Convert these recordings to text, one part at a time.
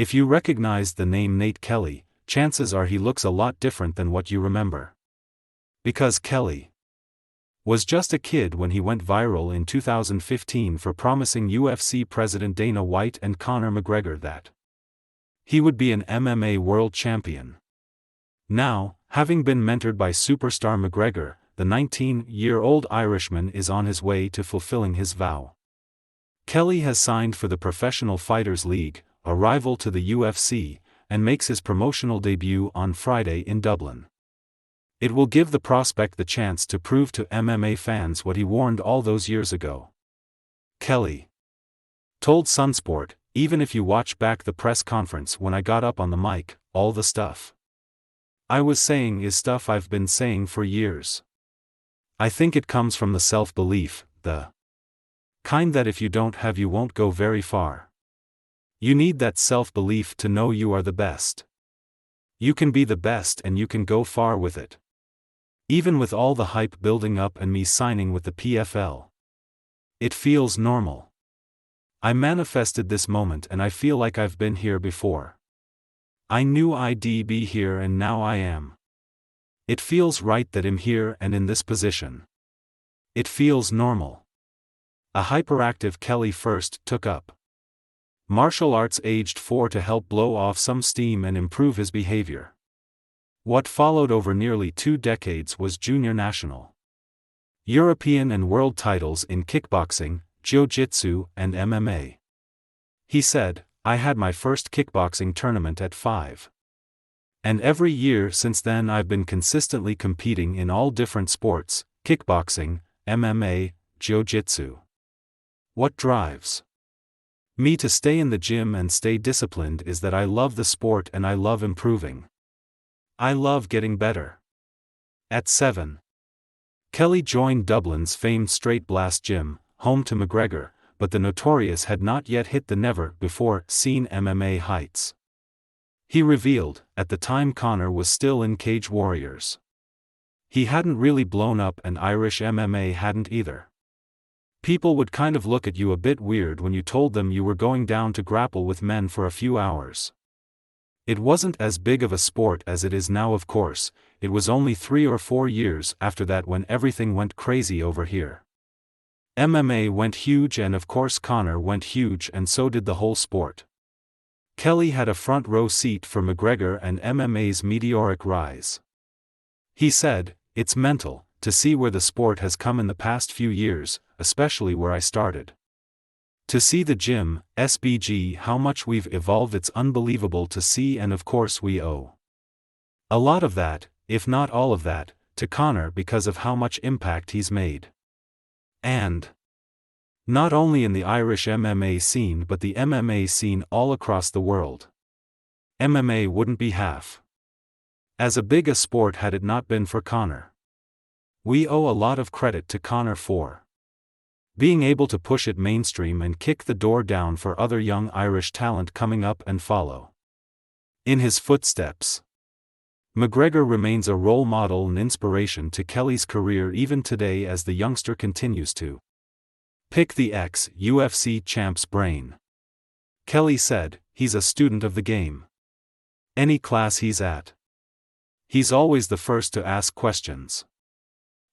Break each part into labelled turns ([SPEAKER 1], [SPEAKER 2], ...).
[SPEAKER 1] If you recognize the name Nate Kelly, chances are he looks a lot different than what you remember. Because Kelly was just a kid when he went viral in 2015 for promising UFC President Dana White and Conor McGregor that he would be an MMA world champion. Now, having been mentored by superstar McGregor, the 19-year-old Irishman is on his way to fulfilling his vow. Kelly has signed for the Professional Fighters League, a rival to the UFC, and makes his promotional debut on Friday in Dublin. It will give the prospect the chance to prove to MMA fans what he warned all those years ago. Kelly told Sunsport, "Even if you watch back the press conference when I got up on the mic, all the stuff I was saying is stuff I've been saying for years. I think it comes from the self-belief, the kind that if you don't have you won't go very far. You need that self-belief to know you are the best. You can be the best and you can go far with it. Even with all the hype building up and me signing with the PFL. It feels normal. I manifested this moment and I feel like I've been here before. I knew I'd be here and now I am. It feels right that I'm here and in this position. It feels normal." A hyperactive Kelly first took up martial arts aged 4 to help blow off some steam and improve his behavior. What followed over nearly 2 decades was junior national, European and world titles in kickboxing, jiu-jitsu, and MMA. He said, "I had my first kickboxing tournament at 5. And every year since then I've been consistently competing in all different sports, kickboxing, MMA, jiu-jitsu. What drives me to stay in the gym and stay disciplined is that I love the sport and I love improving. I love getting better." At 7, Kelly joined Dublin's famed Straight Blast Gym, home to McGregor, but the Notorious had not yet hit the never-before-seen MMA heights. He revealed, at the time Conor was still in Cage Warriors. He hadn't really blown up and Irish MMA hadn't either. People would kind of look at you a bit weird when you told them you were going down to grapple with men for a few hours. It wasn't as big of a sport as it is now, of course. It was only 3 or 4 years after that when everything went crazy over here. MMA went huge and of course Conor went huge and so did the whole sport. Kelly had a front row seat for McGregor and MMA's meteoric rise. He said, "It's mental to see where the sport has come in the past few years, especially where I started. To see the gym, SBG, how much we've evolved, it's unbelievable to see, and of course we owe a lot of that, if not all of that, to Conor because of how much impact he's made. And not only in the Irish MMA scene but the MMA scene all across the world. MMA wouldn't be half as big a sport had it not been for Conor. We owe a lot of credit to Conor for being able to push it mainstream and kick the door down for other young Irish talent coming up and follow in his footsteps." McGregor remains a role model and inspiration to Kelly's career even today as the youngster continues to pick the ex-UFC champ's brain. Kelly said, "He's a student of the game. Any class he's at, he's always the first to ask questions.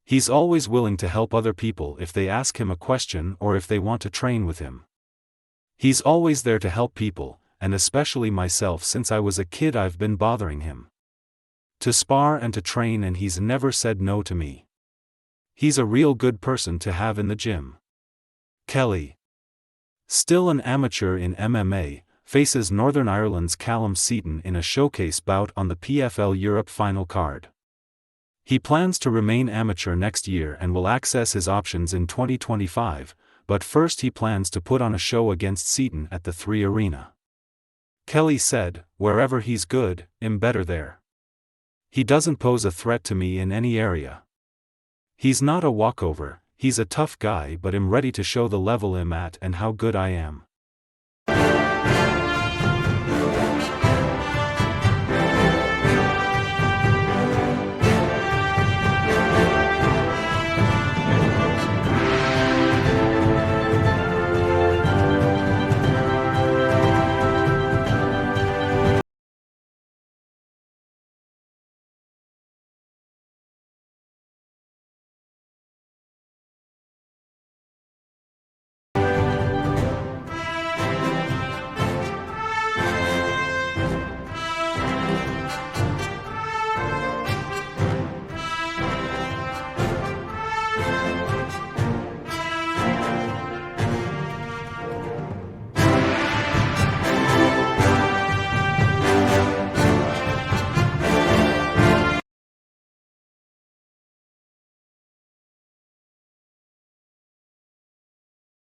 [SPEAKER 1] He's always willing to help other people if they ask him a question or if they want to train with him. He's always there to help people, and especially myself. Since I was a kid I've been bothering him to spar and to train, and he's never said no to me. He's a real good person to have in the gym." Kelly, still an amateur in MMA, faces Northern Ireland's Callum Seaton in a showcase bout on the PFL Europe final card. He plans to remain amateur next year and will access his options in 2025, but first he plans to put on a show against Seaton at the 3 Arena. Kelly said, "Wherever he's good, I'm better there. He doesn't pose a threat to me in any area. He's not a walkover, he's a tough guy, but I'm ready to show the level I'm at and how good I am."